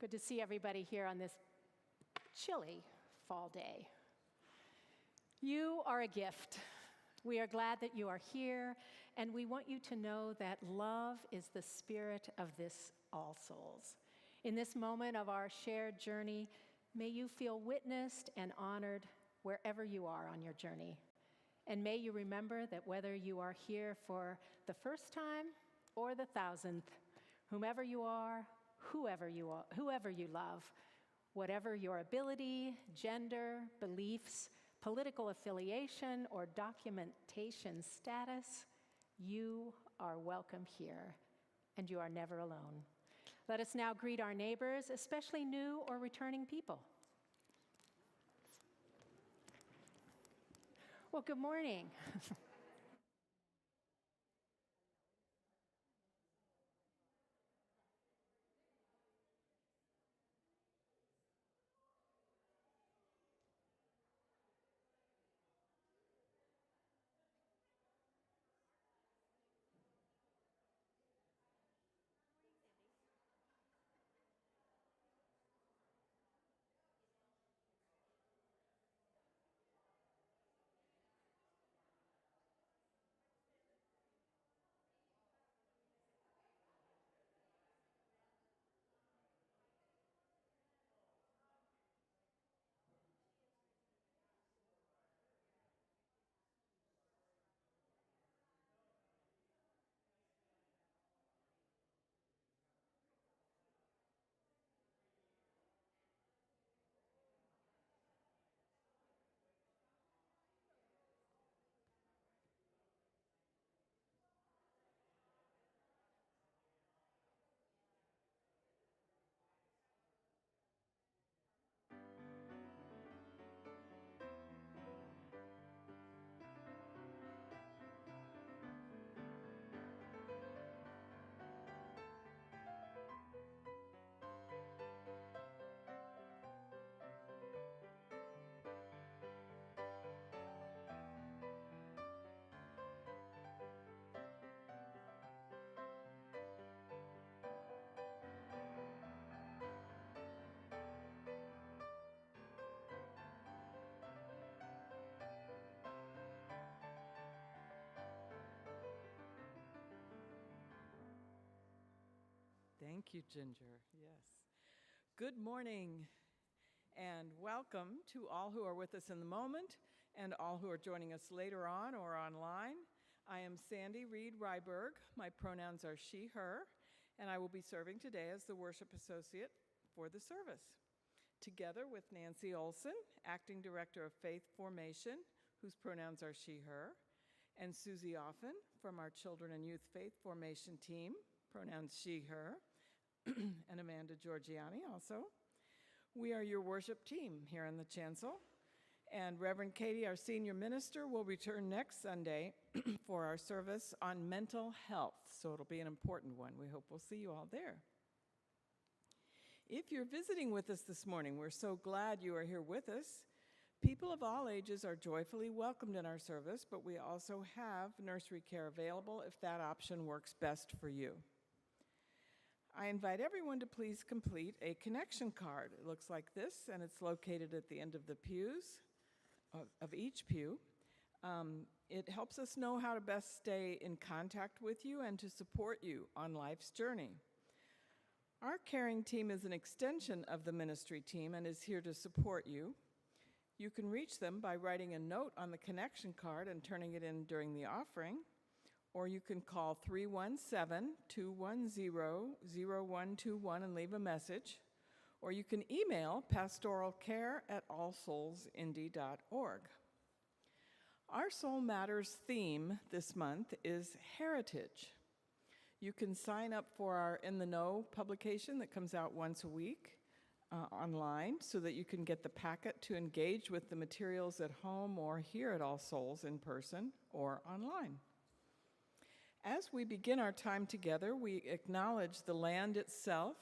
Good to see everybody here on this chilly fall day. You are a gift. We are glad that you are here, and we want you to know that love is the spirit of this All Souls. In this moment of our shared journey, may you feel witnessed and honored wherever you are on your journey. And may you remember that whether you are here for the first time or the 1,000th, whomever you are, whoever you love, whatever your ability, gender, beliefs, political affiliation, or documentation status, you are welcome here, and you are never alone. Let us now greet our neighbors, especially new or returning people. Well, good morning. Thank you, Ginger. Yes. Good morning, and welcome to all who are with us in the moment and all who are joining us later on or online. I am Sandy Reed Ryberg. My pronouns are she, her, and I will be serving today as the worship associate for the service, together with Nancy Olson, acting director of Faith Formation, whose pronouns are she, her, and Susie Offen from our Children and Youth Faith Formation team, pronouns she, her, and Amanda Giorgiani also. We are your worship team here in the chancel, and Reverend Katie, our senior minister, will return next Sunday for our service on mental health, so it'll be an important one. We hope we'll see you all there. If you're visiting with us this morning, we're so glad you are here with us. People of all ages are joyfully welcomed in our service, but we also have nursery care available if that option works best for you. I invite everyone to please complete a connection card. It looks like this, and it's located at the end of the pews, of each pew. It helps us know how to best stay in contact with you and to support you on life's journey. Our caring team is an extension of the ministry team and is here to support you. You can reach them by writing a note on the connection card and turning it in during the offering, or you can call 317-210-0121 and leave a message, or you can email pastoralcare@allsoulsindy.org. Our Soul Matters theme this month is heritage. You can sign up for our In the Know publication that comes out once a week online so that you can get the packet to engage with the materials at home or here at All Souls in person or online. As we begin our time together, we acknowledge the land itself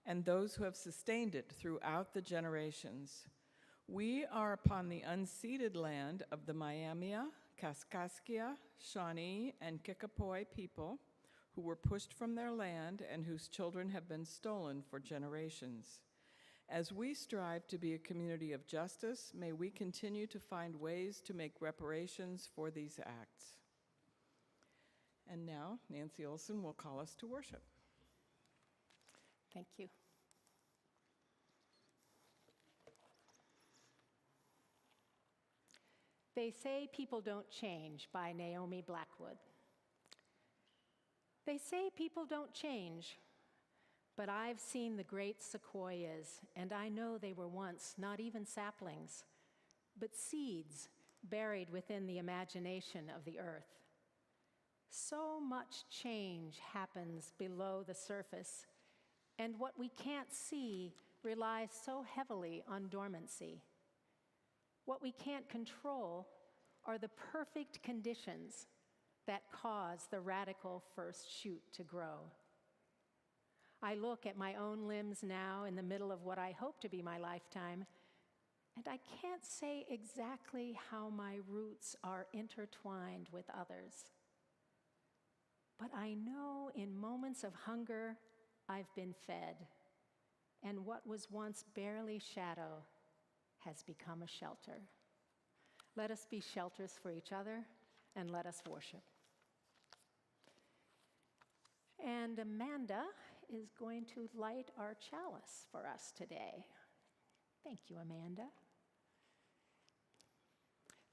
and those who have sustained it throughout the generations. We are upon the unceded land of the Myaamia, Kaskaskia, Shawnee, and Kickapoo people, who were pushed from their land and whose children have been stolen for generations. As we strive to be a community of justice, may we continue to find ways to make reparations for these acts. And now, Nancy Olson will call us to worship. Thank you. They Say People Don't Change by Naomi Blackwood. They say people don't change, but I've seen the great sequoias, and I know they were once not even saplings, but seeds buried within the imagination of the earth. So much change happens below the surface, and what we can't see relies so heavily on dormancy. What we can't control are the perfect conditions that cause the radical first shoot to grow. I look at my own limbs now in the middle of what I hope to be my lifetime, and I can't say exactly how my roots are intertwined with others. But I know in moments of hunger, I've been fed, and what was once barely shadow has become a shelter. Let us be shelters for each other, and let us worship. And Amanda is going to light our chalice for us today. Thank you, Amanda.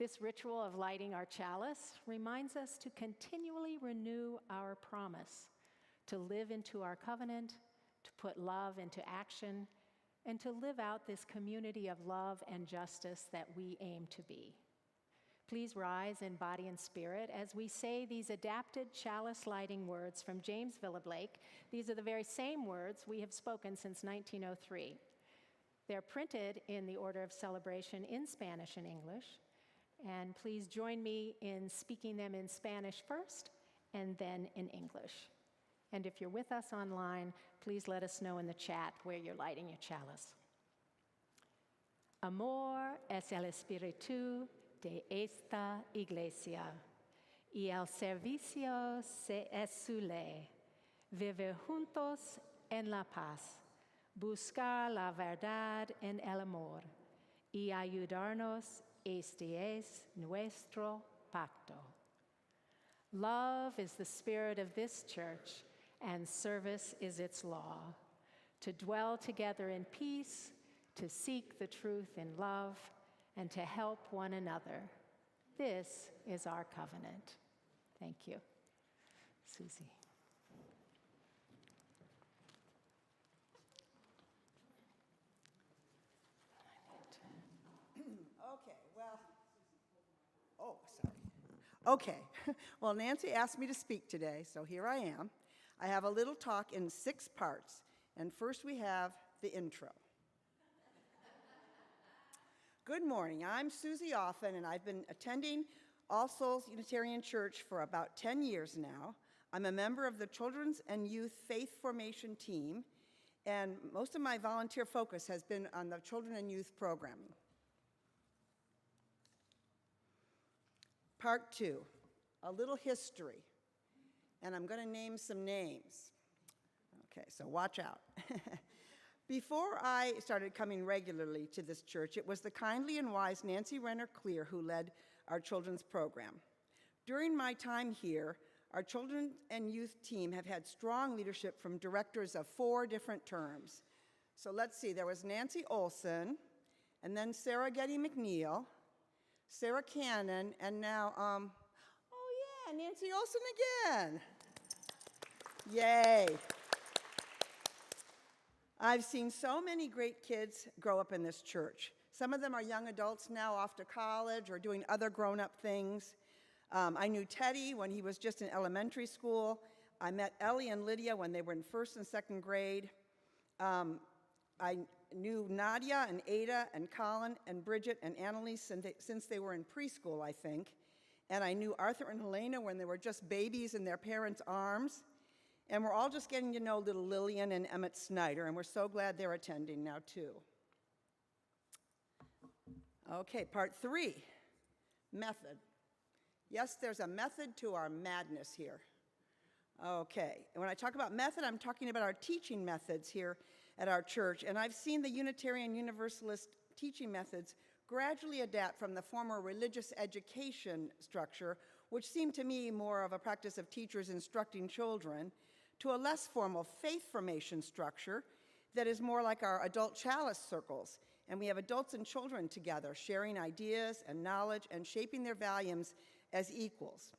This ritual of lighting our chalice reminds us to continually renew our promise, to live into our covenant, to put love into action, and to live out this community of love and justice that we aim to be. Please rise in body and spirit as we say these adapted chalice lighting words from James Villablake. These are the very same words we have spoken since 1903. They're printed in the order of celebration in Spanish and English. And please join me in speaking them in Spanish first and then in English. And if you're with us online, please let us know in the chat where you're lighting your chalice. Amor es el espíritu de esta iglesia, y el servicio es su ley, vivir juntos en la paz, buscar la verdad en el amor, y ayudarnos. Este es nuestro pacto. Love is the spirit of this church, and service is its law. To dwell together in peace, to seek the truth in love, and to help one another. This is our covenant. Thank you. Susie. Okay, well, Nancy asked me to speak today, so here I am. I have a little talk in 6 parts, and first we have the intro. Good morning, I'm Susie Offen, and I've been attending All Souls Unitarian Church for about 10 years now. I'm a member of the Children's and Youth Faith Formation team, and most of my volunteer focus has been on the children and youth programming. Part 2, a little history, and I'm going to name some names. Okay, so watch out. Before I started coming regularly to this church, it was the kindly and wise Nancy Renner Clear who led our children's program. During my time here, our children and youth team have had strong leadership from directors of 4 different terms. So let's see, there was Nancy Olson, and then Sarah Getty McNeil, Sarah Cannon, and now, oh yeah, Nancy Olson again. Yay. I've seen so many great kids grow up in this church. Some of them are young adults now off to college or doing other grown-up things. I knew Teddy when he was just in elementary school. I met Ellie and Lydia when they were in 1st and 2nd grade. I knew Nadia and Ada and Colin and Bridget and Annalise since they were in preschool, I think. And I knew Arthur and Helena when they were just babies in their parents' arms. And we're all just getting to know little Lillian and Emmett Snyder, and we're so glad they're attending now, too. Okay, part 3, method. Yes, there's a method to our madness here. Okay, and when I talk about method, I'm talking about our teaching methods here at our church, and I've seen the Unitarian Universalist teaching methods gradually adapt from the former religious education structure, which seemed to me more of a practice of teachers instructing children, to a less formal faith formation structure that is more like our adult chalice circles, and we have adults and children together sharing ideas and knowledge and shaping their values as equals.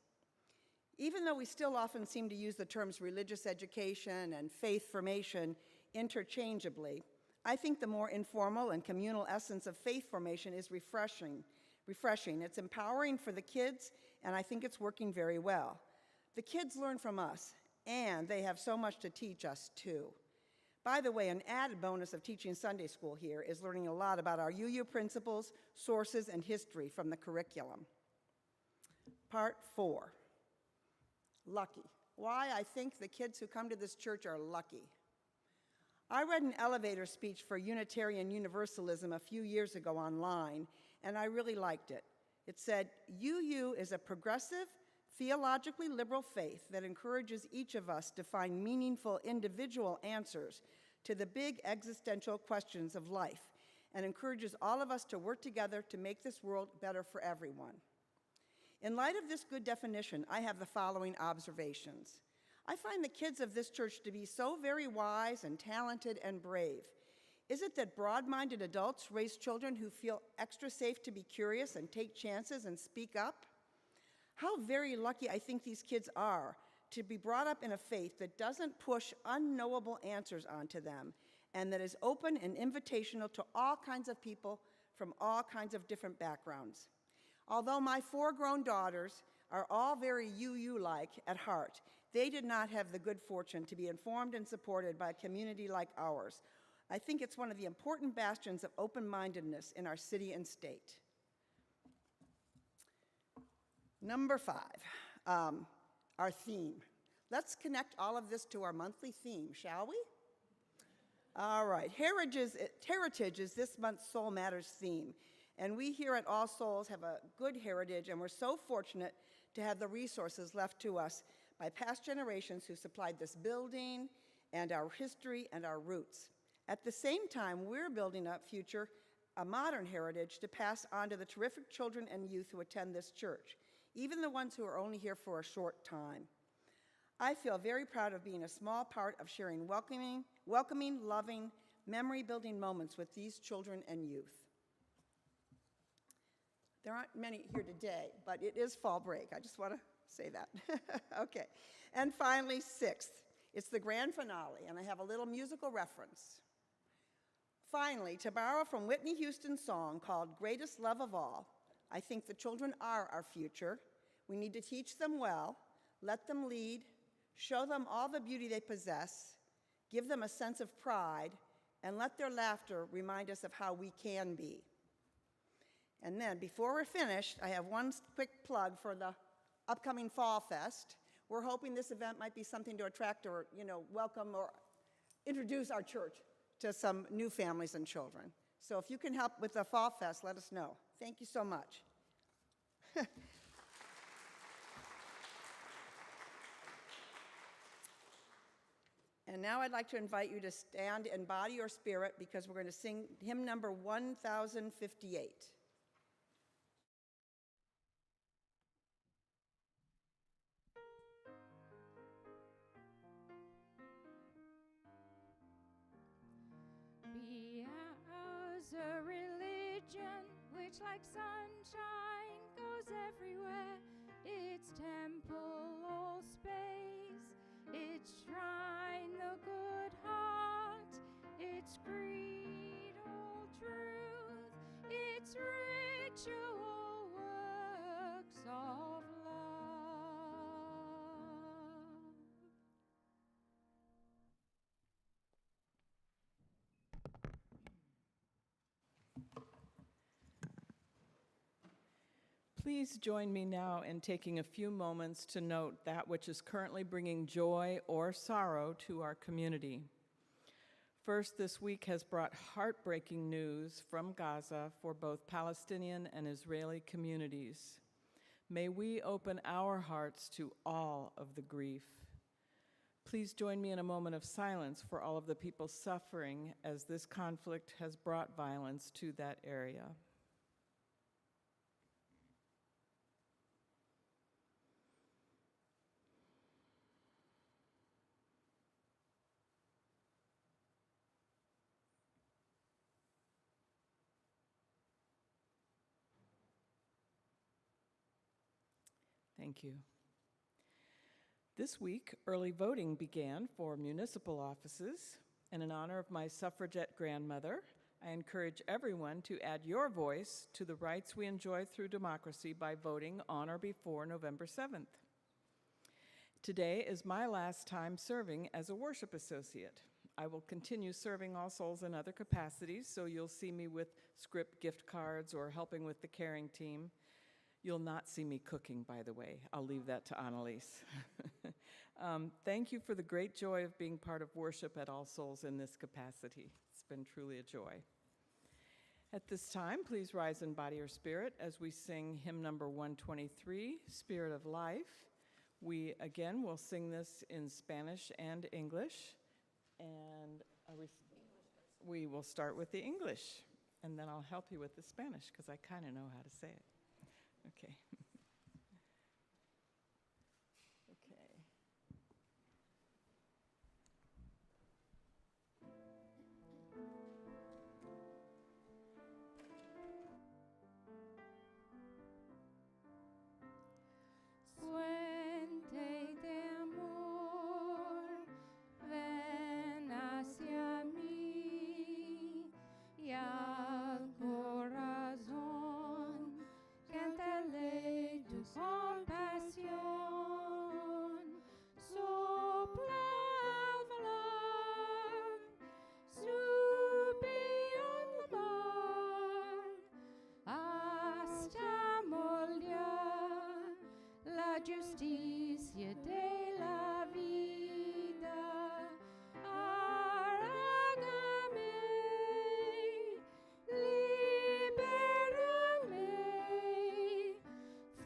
Even though we still often seem to use the terms religious education and faith formation interchangeably, I think the more informal and communal essence of faith formation is refreshing. It's empowering for the kids, and I think it's working very well. The kids learn from us, and they have so much to teach us, too. By the way, an added bonus of teaching Sunday school here is learning a lot about our UU principles, sources, and history from the curriculum. Part 4. Lucky. Why I think the kids who come to this church are lucky. I read an elevator speech for Unitarian Universalism a few years ago online, and I really liked it. It said, UU is a progressive, theologically liberal faith that encourages each of us to find meaningful individual answers to the big existential questions of life, and encourages all of us to work together to make this world better for everyone. In light of this good definition, I have the following observations. I find the kids of this church to be so very wise and talented and brave. Is it that broad-minded adults raise children who feel extra safe to be curious and take chances and speak up? How very lucky I think these kids are to be brought up in a faith that doesn't push unknowable answers onto them and that is open and invitational to all kinds of people from all kinds of different backgrounds. Although my 4 grown daughters are all very UU-like at heart, they did not have the good fortune to be informed and supported by a community like ours. I think it's one of the important bastions of open-mindedness in our city and state. Number 5, our theme. Let's connect all of this to our monthly theme, shall we? All right, heritage is this month's Soul Matters theme. And we here at All Souls have a good heritage, and we're so fortunate to have the resources left to us by past generations who supplied this building and our history and our roots. At the same time, we're building up a modern heritage to pass on to the terrific children and youth who attend this church, even the ones who are only here for a short time. I feel very proud of being a small part of sharing welcoming, loving, memory-building moments with these children and youth. There aren't many here today, but it is fall break. I just want to say that. Okay. And finally, 6th, it's the grand finale, and I have a little musical reference. Finally, to borrow from Whitney Houston's song called Greatest Love of All, I think the children are our future. We need to teach them well, let them lead, show them all the beauty they possess, give them a sense of pride, and let their laughter remind us of how we can be. And then, before we're finished, I have one quick plug for the upcoming Fall Fest. We're hoping this event might be something to attract or, welcome or introduce our church to some new families and children. So if you can help with the Fall Fest, let us know. Thank you so much. And now I'd like to invite you to stand in body or spirit because we're going to sing hymn number 1058. Be ours a religion which like sunshine goes everywhere, its temple all space, its shrine the good heart, its creed all truth, its ritual works of love. Please join me now in taking a few moments to note that which is currently bringing joy or sorrow to our community. First, this week has brought heartbreaking news from Gaza for both Palestinian and Israeli communities. May we open our hearts to all of the grief. Please join me in a moment of silence for all of the people suffering as this conflict has brought violence to that area. Thank you. This week, early voting began for municipal offices, and in honor of my suffragette grandmother, I encourage everyone to add your voice to the rights we enjoy through democracy by voting on or before November 7th. Today is my last time serving as a worship associate. I will continue serving All Souls in other capacities, so you'll see me with script gift cards or helping with the caring team. You'll not see me cooking, by the way. I'll leave that to Annalise. Thank you for the great joy of being part of worship at All Souls in this capacity. It's been truly a joy. At this time, please rise in body or spirit as we sing hymn number 123, Spirit of Life. We, again, will sing this in Spanish and English. And we will start with the English, and then I'll help you with the Spanish, because I kind of know how to say it. Okay. Okay. Fuente de amor, ven hacia mí y al corazón cántale tu compasión. Sopla al volar, sube al mar, hasta moldear la justicia de la vida. Arrágame, libérame,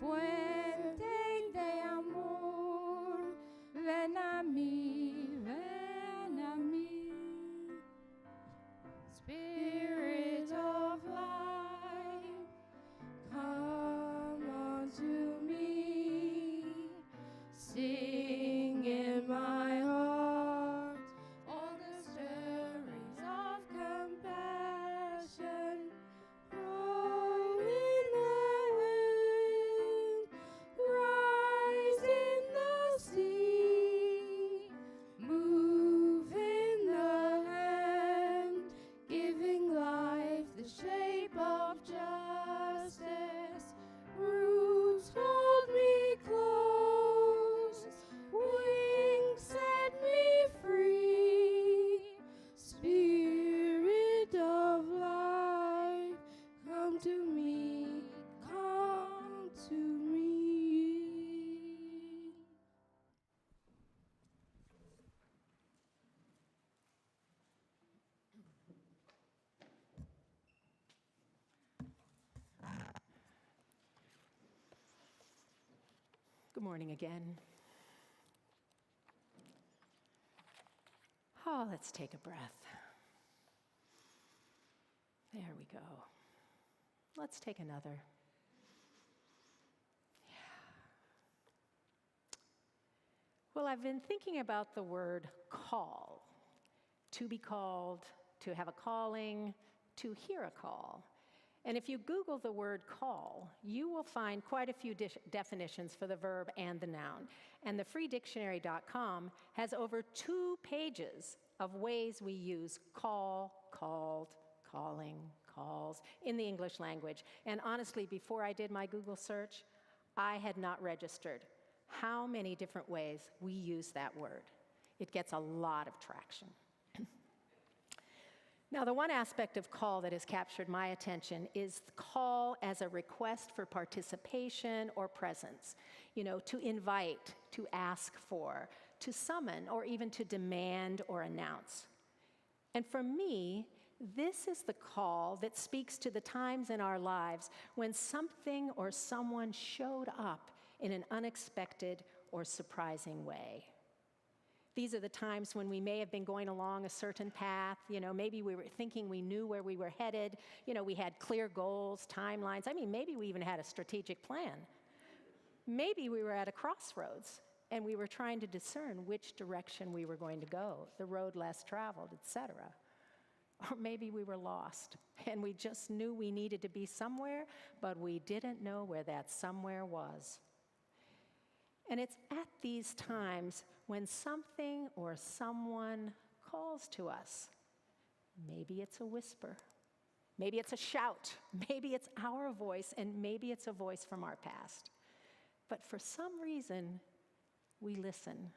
fuente de amor, ven a mí, ven a mí. Spirit of life, come unto me, sing in my heart all the stories of compassion. Blow in the wind, rise in the sea, move in the land, giving life the shape of justice. Roots hold me close, wings set me free. Spirit of life, come to me, come to me. Good morning again. Oh, let's take a breath. There we go. Let's take another. Well, I've been thinking about the word call. To be called, to have a calling, to hear a call. And if you Google the word call, you will find quite a few definitions for the verb and the noun. And the freedictionary.com has over 2 pages of ways we use call, called, calling, calls in the English language. And honestly, before I did my Google search, I had not registered how many different ways we use that word. It gets a lot of traction. Now, the one aspect of call that has captured my attention is call as a request for participation or presence. You know, to invite, to ask for, to summon, or even to demand or announce. And for me, this is the call that speaks to the times in our lives when something or someone showed up in an unexpected or surprising way. These are the times when we may have been going along a certain path. Maybe we were thinking we knew where we were headed. We had clear goals, timelines. I mean, maybe we even had a strategic plan. Maybe we were at a crossroads and we were trying to discern which direction we were going to go, the road less traveled, etc. Or maybe we were lost and we just knew we needed to be somewhere, but we didn't know where that somewhere was. And it's at these times when something or someone calls to us. Maybe it's a whisper. Maybe it's a shout. Maybe it's our voice, and maybe it's a voice from our past. But for some reason, we listen.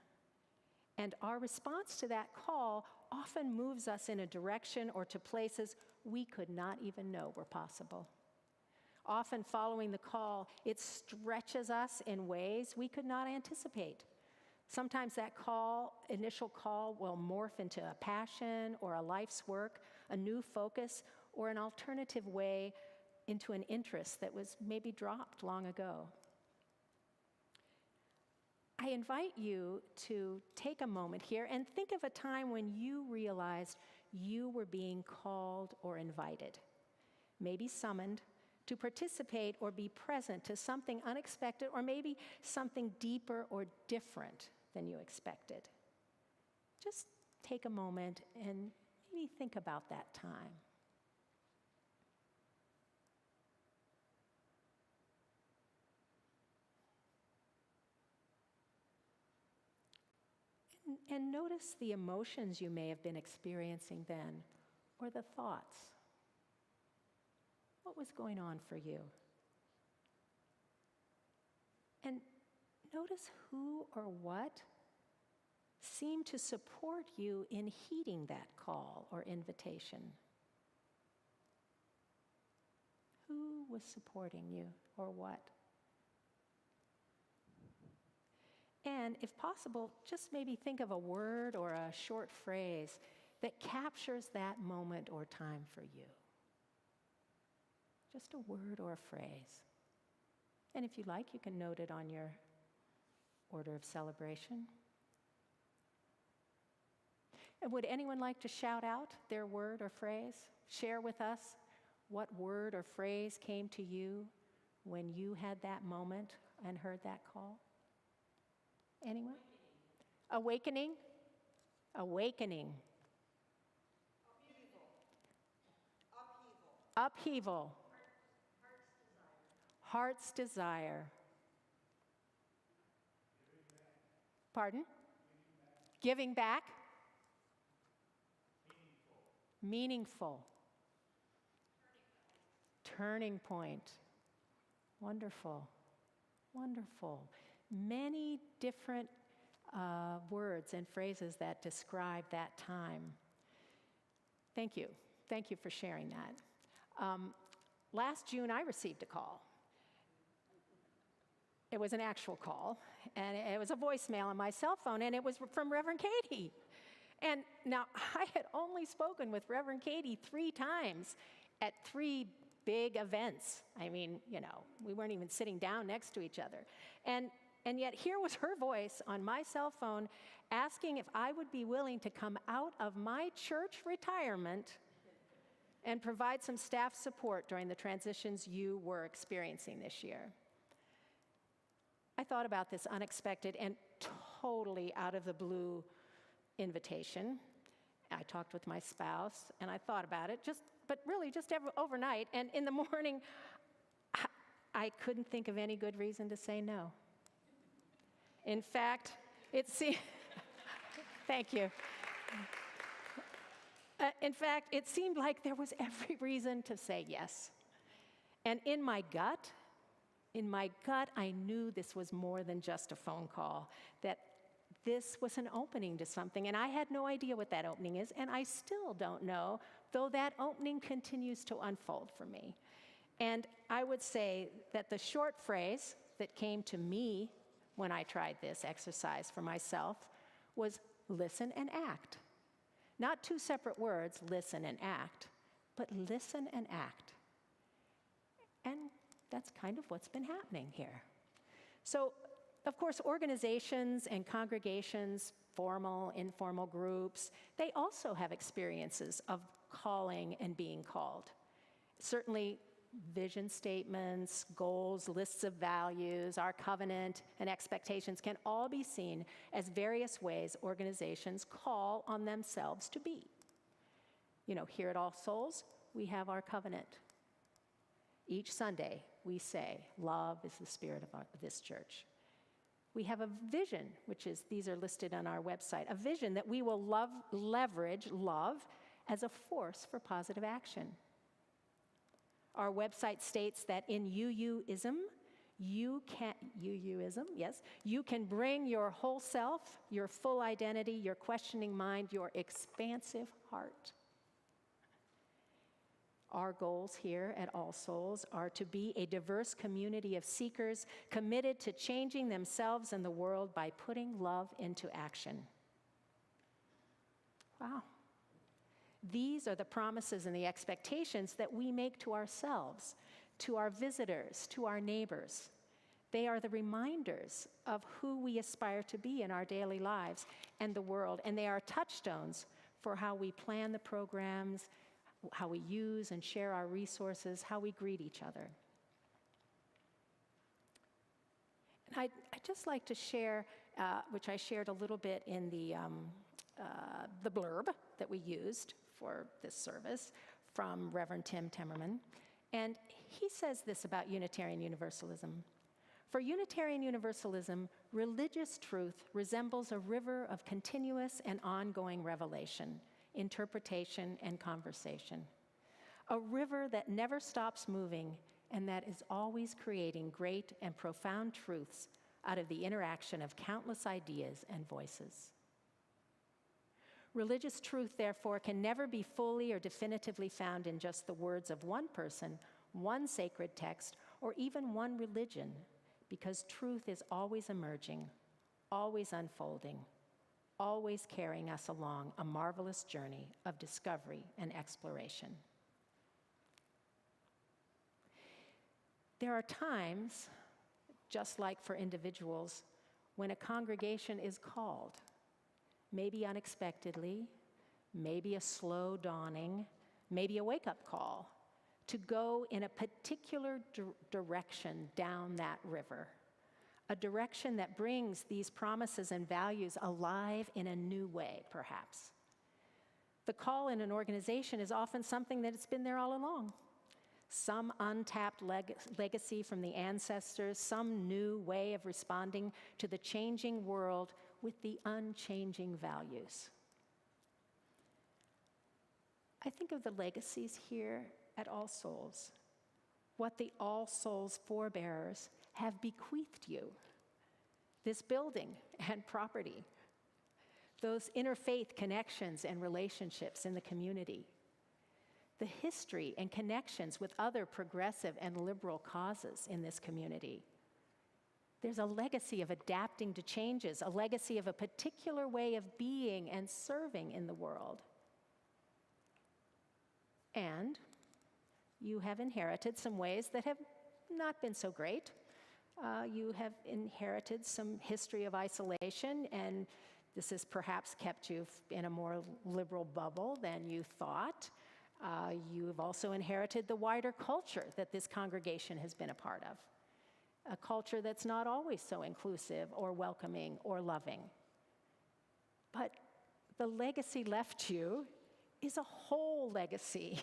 And our response to that call often moves us in a direction or to places we could not even know were possible. Often following the call, it stretches us in ways we could not anticipate. Sometimes that initial call will morph into a passion or a life's work, a new focus, or an alternative way into an interest that was maybe dropped long ago. I invite you to take a moment here and think of a time when you realized you were being called or invited, maybe summoned, to participate or be present to something unexpected or maybe something deeper or different than you expected. Just take a moment and maybe think about that time. And notice the emotions you may have been experiencing then, or the thoughts. What was going on for you? And notice who or what seemed to support you in heeding that call or invitation. Who was supporting you or what? And if possible, just maybe think of a word or a short phrase that captures that moment or time for you. Just a word or a phrase. And if you like, you can note it on your order of celebration. And would anyone like to shout out their word or phrase? Share with us what word or phrase came to you when you had that moment and heard that call? Anyone? Awakening? Awakening. Upheaval. Heart's desire. Pardon? Giving back. Meaningful. Turning point. Wonderful. Wonderful. Many different words and phrases that describe that time. Thank you. Thank you for sharing that. Last June, I received a call. It was an actual call, and it was a voicemail on my cell phone, and it was from Reverend Katie. And now, I had only spoken with Reverend Katie 3 times at 3 big events. I mean, we weren't even sitting down next to each other. And yet here was her voice on my cell phone asking if I would be willing to come out of my church retirement and provide some staff support during the transitions you were experiencing this year. I thought about this unexpected and totally out of the blue invitation. I talked with my spouse and I thought about it, but really just overnight. And in the morning, I couldn't think of any good reason to say no. In fact, thank you. In fact, it seemed like there was every reason to say yes. And in my gut, I knew this was more than just a phone call, that this was an opening to something, and I had no idea what that opening is, and I still don't know, though that opening continues to unfold for me. And I would say that the short phrase that came to me when I tried this exercise for myself was listen and act. Not 2 separate words, listen and act, but listen and act. And that's kind of what's been happening here. So, of course, organizations and congregations formal, informal groups, they also have experiences of calling and being called. Certainly, vision statements, goals, lists of values, our covenant, and expectations can all be seen as various ways organizations call on themselves to be. You know, here at All Souls, we have our covenant. Each Sunday, we say, love is the spirit of this church. We have a vision, which is, these are listed on our website, a vision that we will leverage love as a force for positive action. Our website states that in UUism, you can bring your whole self, your full identity, your questioning mind, your expansive heart. Our goals here at All Souls are to be a diverse community of seekers committed to changing themselves and the world by putting love into action. Wow. These are the promises and the expectations that we make to ourselves, to our visitors, to our neighbors. They are the reminders of who we aspire to be in our daily lives and the world, and they are touchstones for how we plan the programs, how we use and share our resources, how we greet each other. And I'd just like to share, which I shared a little bit in the blurb that we used for this service from Reverend Tim Temmerman. And he says this about Unitarian Universalism. For Unitarian Universalism, religious truth resembles a river of continuous and ongoing revelation, interpretation, and conversation. A river that never stops moving and that is always creating great and profound truths out of the interaction of countless ideas and voices. Religious truth, therefore, can never be fully or definitively found in just the words of one person, one sacred text, or even one religion, because truth is always emerging, always unfolding, always carrying us along a marvelous journey of discovery and exploration. There are times, just like for individuals, when a congregation is called, maybe unexpectedly, maybe a slow dawning, maybe a wake-up call, to go in a particular direction down that river, a direction that brings these promises and values alive in a new way, perhaps. The call in an organization is often something that it's been there all along. Some untapped legacy from the ancestors, some new way of responding to the changing world with the unchanging values. I think of the legacies here at All Souls, what the All Souls forebearers have bequeathed you, this building and property, those interfaith connections and relationships in the community, the history and connections with other progressive and liberal causes in this community. There's a legacy of adapting to changes, a legacy of a particular way of being and serving in the world. And you have inherited some ways that have not been so great. You have inherited some history of isolation, and this has perhaps kept you in a more liberal bubble than you thought. You've also inherited the wider culture that this congregation has been a part of, a culture that's not always so inclusive or welcoming or loving. But the legacy left you is a whole legacy.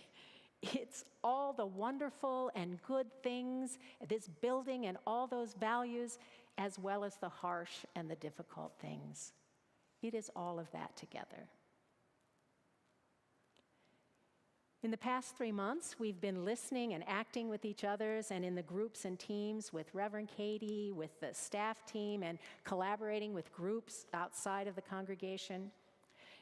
It's all the wonderful and good things, this building and all those values, as well as the harsh and the difficult things. It is all of that together. In the past 3 months, we've been listening and acting with each others and in the groups and teams with Reverend Katie, with the staff team, and collaborating with groups outside of the congregation.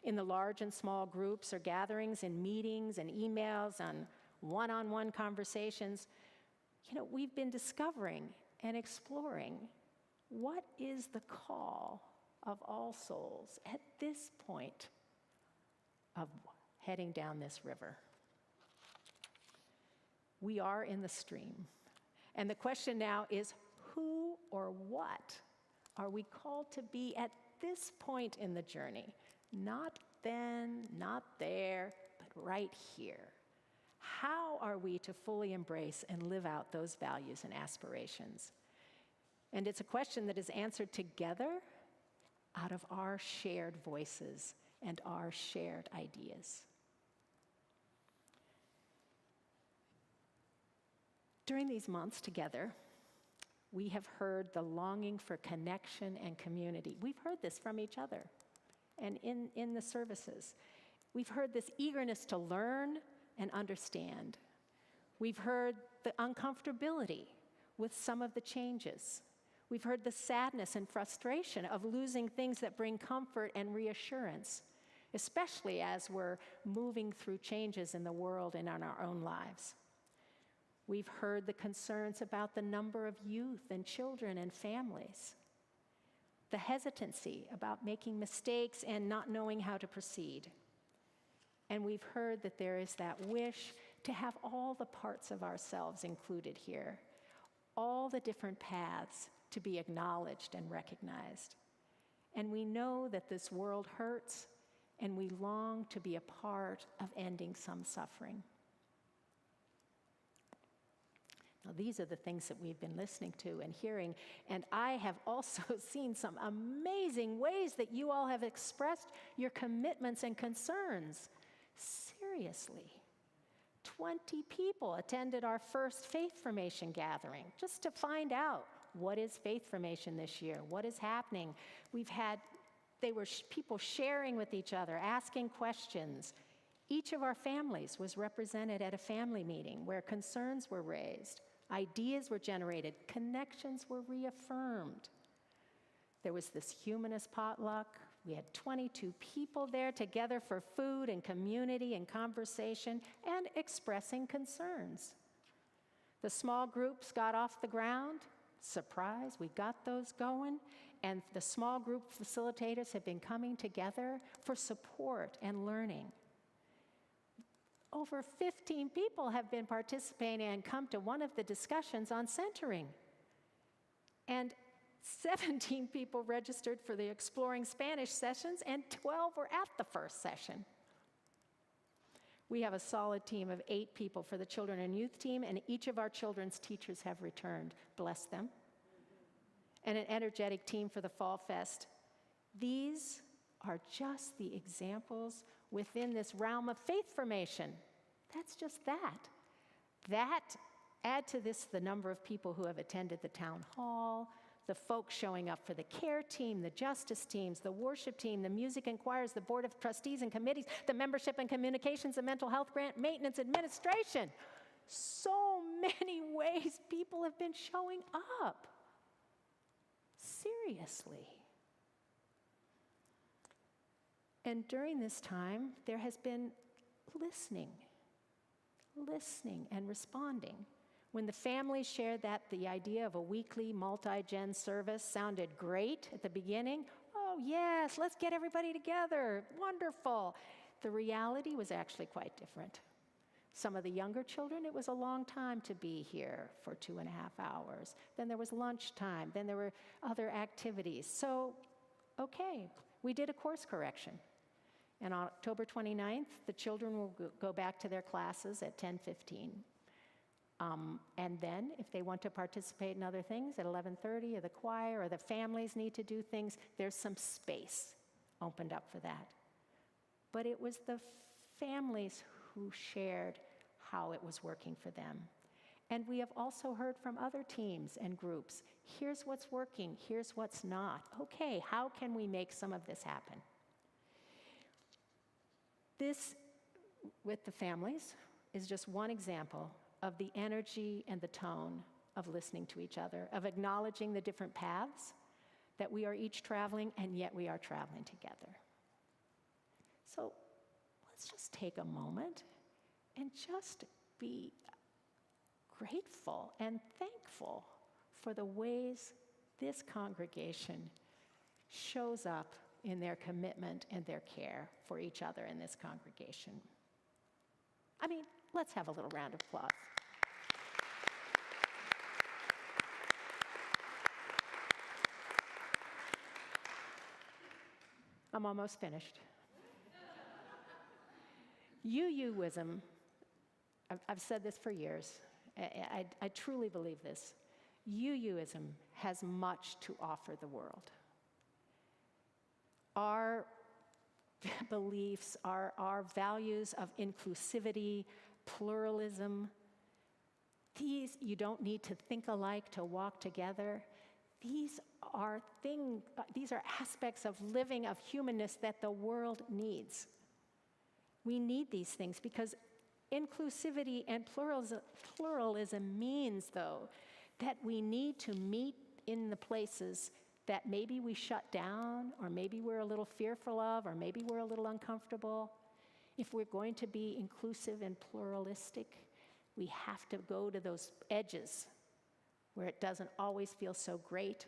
In the large and small groups or gatherings and meetings and emails and one-on-one conversations, we've been discovering and exploring what is the call of All Souls at this point of heading down this river. We are in the stream. And the question now is, who or what are we called to be at this point in the journey, not then, not there, but right here, how are we to fully embrace and live out those values and aspirations? And it's a question that is answered together out of our shared voices and our shared ideas. During these months together, we have heard the longing for connection and community. We've heard this from each other and in the services. We've heard this eagerness to learn and understand. We've heard the uncomfortability with some of the changes. We've heard the sadness and frustration of losing things that bring comfort and reassurance, especially as we're moving through changes in the world and in our own lives. We've heard the concerns about the number of youth and children and families, the hesitancy about making mistakes and not knowing how to proceed. And we've heard that there is that wish to have all the parts of ourselves included here, all the different paths to be acknowledged and recognized. And we know that this world hurts, and we long to be a part of ending some suffering. Now, these are the things that we've been listening to and hearing, and I have also seen some amazing ways that you all have expressed your commitments and concerns. Seriously, 20 people attended our first faith formation gathering just to find out what is faith formation this year, what is happening. They were people sharing with each other, asking questions. Each of our families was represented at a family meeting where concerns were raised. Ideas were generated, connections were reaffirmed. There was this humanist potluck. We had 22 people there together for food and community and conversation and expressing concerns. The small groups got off the ground. Surprise, we got those going. And the small group facilitators have been coming together for support and learning. Over 15 people have been participating and come to one of the discussions on centering. And 17 people registered for the Exploring Spanish sessions, and 12 were at the first session. We have a solid team of 8 people for the children and youth team, and each of our children's teachers have returned. Bless them. And an energetic team for the Fall Fest. These are just the examples within this realm of faith formation. That's just that. Add to this the number of people who have attended the town hall, the folks showing up for the care team, the justice teams, the worship team, the music and choirs, the board of trustees and committees, the membership and communications, the mental health grant, maintenance, administration. So many ways people have been showing up. Seriously. And during this time, there has been listening and responding. When the families shared that the idea of a weekly multi-gen service sounded great at the beginning, oh yes, let's get everybody together, wonderful. The reality was actually quite different. Some of the younger children, it was a long time to be here for 2.5 hours. Then there was lunchtime, then there were other activities. So, okay, we did a course correction. And on October 29th, the children will go back to their classes at 10:15. And then, if they want to participate in other things at 11:30, or the choir, or the families need to do things, there's some space opened up for that. But it was the families who shared how it was working for them. And we have also heard from other teams and groups. Here's what's working, here's what's not. Okay, how can we make some of this happen? This, with the families, is just one example of the energy and the tone of listening to each other, of acknowledging the different paths that we are each traveling, and yet we are traveling together. So let's just take a moment and just be grateful and thankful for the ways this congregation shows up in their commitment and their care for each other in this congregation. I mean, let's have a little round of applause. I'm almost finished. UUism, I've said this for years. I truly believe this. UUism has much to offer the world. Our beliefs, our values of inclusivity, pluralism, these, you don't need to think alike to walk together. These are aspects of living, of humanness that the world needs. We need these things because inclusivity and pluralism means, though, that we need to meet in the places that maybe we shut down, or maybe we're a little fearful of, or maybe we're a little uncomfortable. If we're going to be inclusive and pluralistic, we have to go to those edges where it doesn't always feel so great,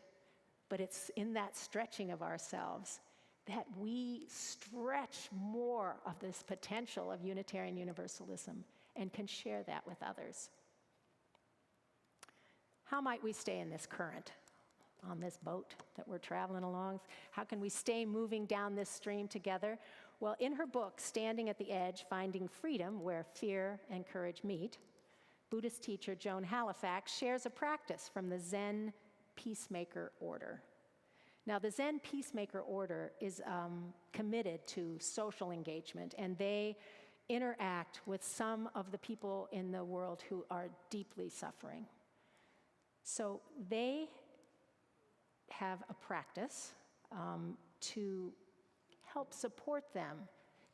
but it's in that stretching of ourselves that we stretch more of this potential of Unitarian Universalism and can share that with others. How might we stay in this current on this boat that we're traveling along? How can we stay moving down this stream together? Well, in her book, Standing at the Edge, Finding Freedom, Where Fear and Courage Meet, Buddhist teacher Joan Halifax shares a practice from the Zen Peacemaker Order. Now, the Zen Peacemaker Order is committed to social engagement, and they interact with some of the people in the world who are deeply suffering. So they have a practice to help support them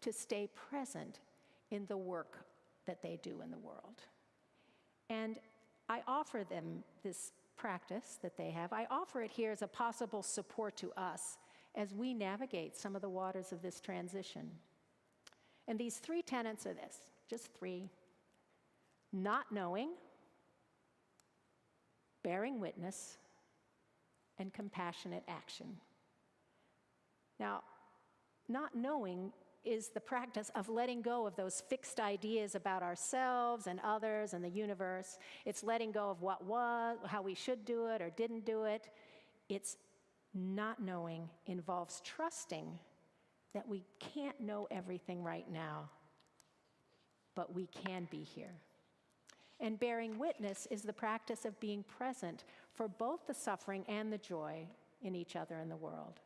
to stay present in the work that they do in the world. And I offer them this practice that they have. I offer it here as a possible support to us as we navigate some of the waters of this transition. And these 3 tenets are this, just 3. Not knowing, bearing witness, and compassionate action. Now, not knowing is the practice of letting go of those fixed ideas about ourselves and others and the universe. It's letting go of what was, how we should do it or didn't do it. It's not knowing involves trusting that we can't know everything right now, but we can be here. And bearing witness is the practice of being present for both the suffering and the joy in each other in the world.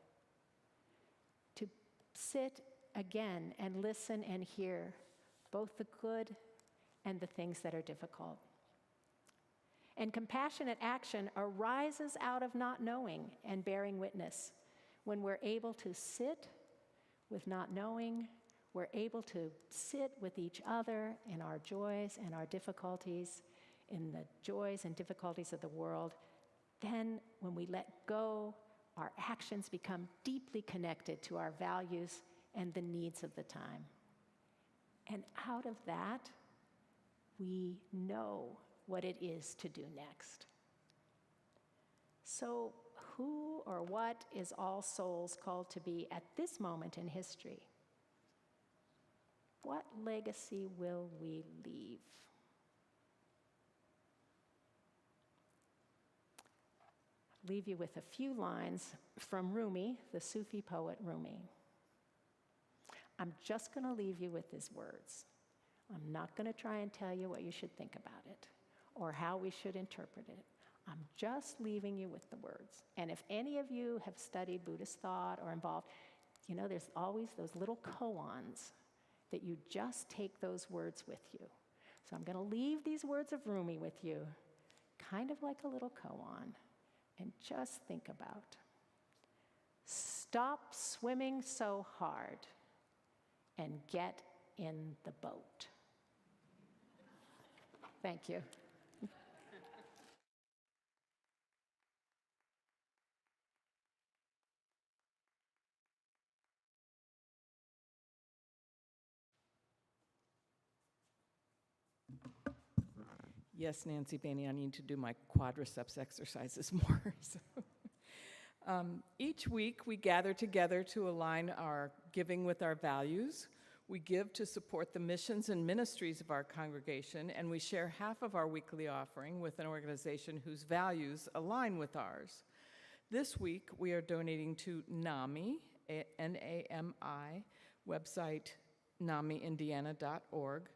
To sit again and listen and hear both the good and the things that are difficult. And compassionate action arises out of not knowing and bearing witness. When we're able to sit with not knowing, we're able to sit with each other in our joys and our difficulties, in the joys and difficulties of the world. Then, when we let go, our actions become deeply connected to our values and the needs of the time. And out of that, we know what it is to do next. So, who or what is All Souls called to be at this moment in history? What legacy will we leave? I'll leave you with a few lines from Rumi, the Sufi poet Rumi. I'm just going to leave you with his words. I'm not going to try and tell you what you should think about it or how we should interpret it. I'm just leaving you with the words. And if any of you have studied Buddhist thought or involved, you know, there's always those little koans that you just take those words with you. So I'm going to leave these words of Rumi with you, kind of like a little koan, and just think about. Stop swimming so hard and get in the boat. Thank you. Yes, Nancy Bainey, I need to do my quadriceps exercises more. Each week, we gather together to align our giving with our values. We give to support the missions and ministries of our congregation, and we share half of our weekly offering with an organization whose values align with ours. This week, we are donating to NAMI, NAMI, website namiindiana.org.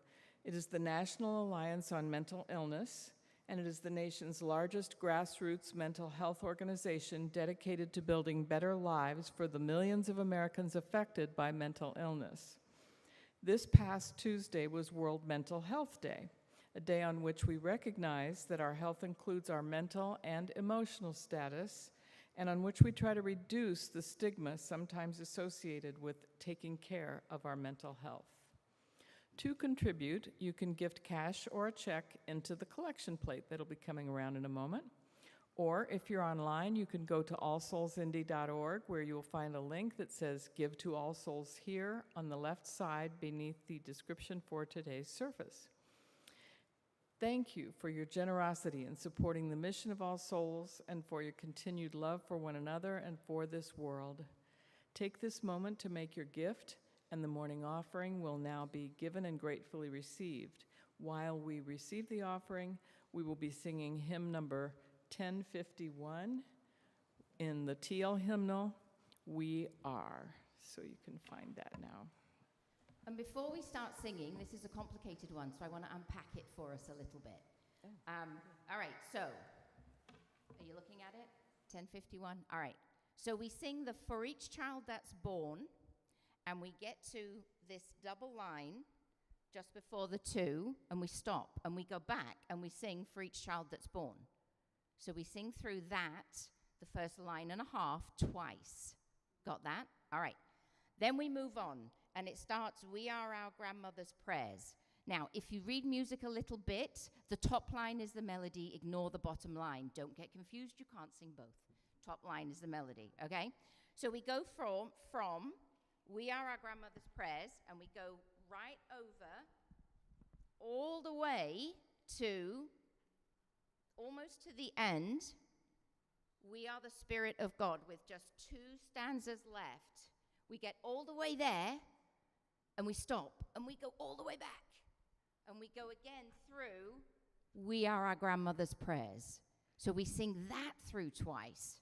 It is the National Alliance on Mental Illness, and it is the nation's largest grassroots mental health organization dedicated to building better lives for the millions of Americans affected by mental illness. This past Tuesday was World Mental Health Day, a day on which we recognize that our health includes our mental and emotional status, and on which we try to reduce the stigma sometimes associated with taking care of our mental health. To contribute, you can gift cash or a check into the collection plate that'll be coming around in a moment. Or if you're online, you can go to allsoulsindy.org, where you'll find a link that says Give to All Souls Here on the left side beneath the description for today's service. Thank you for your generosity in supporting the mission of All Souls and for your continued love for one another and for this world. Take this moment to make your gift, and the morning offering will now be given and gratefully received. While we receive the offering, we will be singing hymn number 1051 in the TL hymnal, We Are. So you can find that now. And before we start singing, this is a complicated one, so I want to unpack it for us a little bit. All right, so, are you looking at it? 1051? All right. So we sing the For Each Child That's Born, and we get to this double line just before the 2, and we stop, and we go back, and we sing For Each Child That's Born. So we sing through that, the first line and a half, twice. Got that? All right. Then we move on, and it starts, We Are Our Grandmother's Prayers. Now, if you read music a little bit, the top line is the melody, ignore the bottom line. Don't get confused, you can't sing both. Top line is the melody, okay? So we go from We Are Our Grandmother's Prayers, and we go right over all the way to, almost to the end, We Are the Spirit of God, with just 2 stanzas left. We get all the way there, and we stop, and we go all the way back. And we go again through We Are Our Grandmother's Prayers. So we sing that through twice.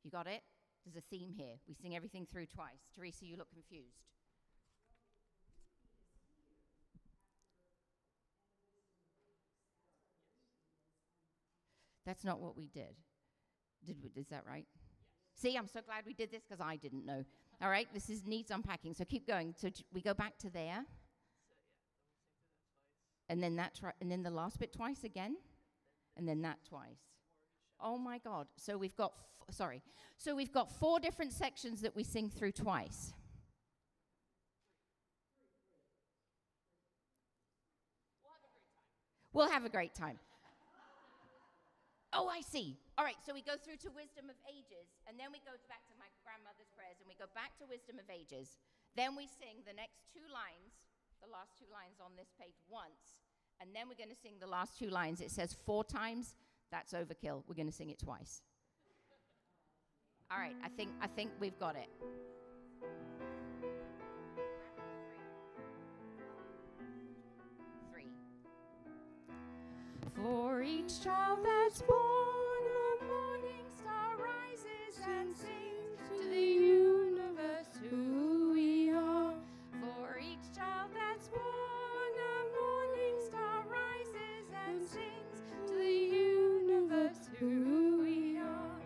You got it? There's a theme here. We sing everything through twice. Teresa, you look confused. That's not what we did. Is that right? See, I'm so glad we did this because I didn't know. All right, this needs unpacking. So keep going. So we go back to there. And then and then the last bit twice again. And then that twice. Oh my God. So we've got, So we've got 4 different sections that we sing through twice. We'll have a great time. Oh, I see. All right, so we go through to Wisdom of Ages, and then we go back to My Grandmother's Prayers, and we go back to Wisdom of Ages. Then we sing the next 2 lines, the last 2 lines on this page once, and then we're going to sing the last 2 lines. It says 4 times. That's overkill. We're going to sing it twice. All right, I think we've got it. For each child that's born, a morning star rises and sings to the universe who we are. For each child that's born, a morning star rises and sings to the universe who we are.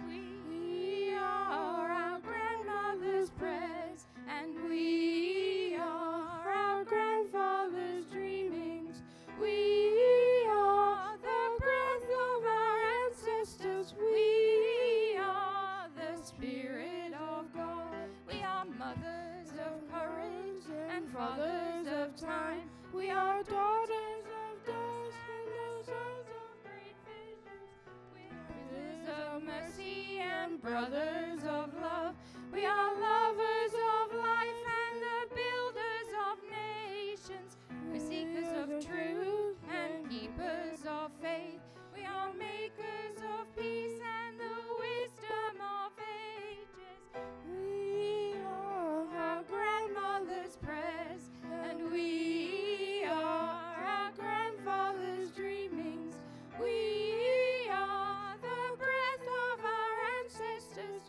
We are our grandmother's prayers, and we are our grandfather's dreamings. We are the breath of our ancestors. We are the Spirit of God. We are mothers of courage and fathers of time. We are daughters of dust and the sons of great visions. We are sisters of mercy and brothers of love. We are lovers of life and the builders of nations. We're seekers of truth and keepers of faith. We are makers of peace and the wisdom of ages. We are our grandmother's prayers, and we are our grandfather's dreamings. We are the breath of our ancestors.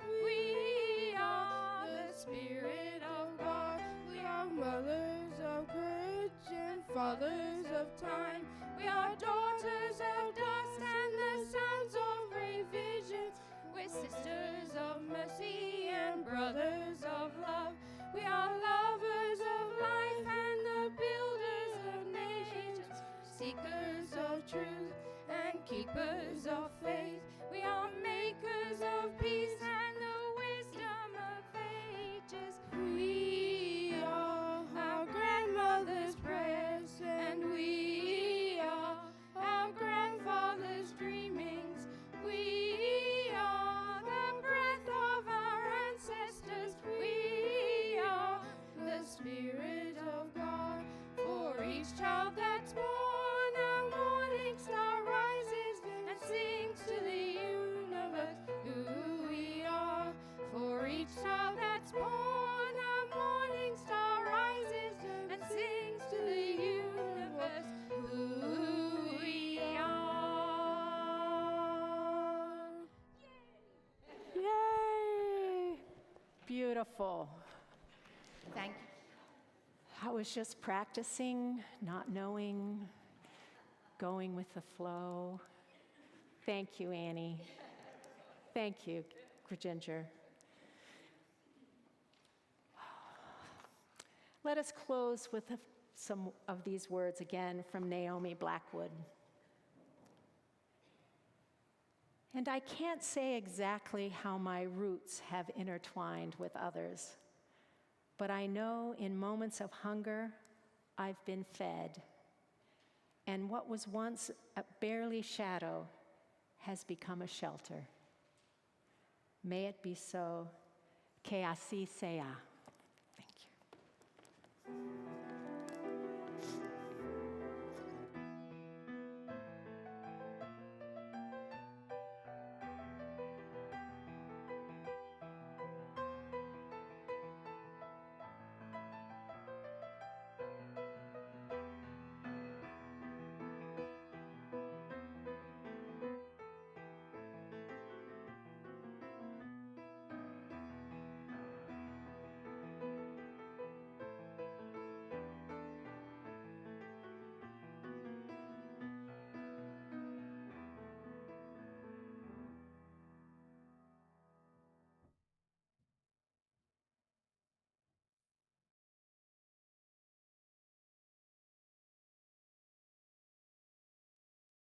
fathers of time. We are daughters of dust and the sons of revision. We're sisters of mercy and brothers of love. We are lovers of life and the builders of nations, seekers of truth and keepers of faith. We are makers of peace and the wisdom of ages. We are our grandmother's prayers, and we are our grandfather's dreamings. We are the breath of our ancestors. We are the Spirit of God. For each child that's born, a morning star rises and sings to the universe who we are. For each child that's born, a morning star rises and sings to the universe who we are. Yay! Beautiful. Thank you. I was just practicing, not knowing, going with the flow. Thank you, Annie. Thank you, Ginger. Let us close with some of these words again from Naomi Blackwood. And I can't say exactly how my roots have intertwined with others, but I know in moments of hunger, I've been fed. And what was once a barely shadow has become a shelter. May it be so. Que así sea. Thank you.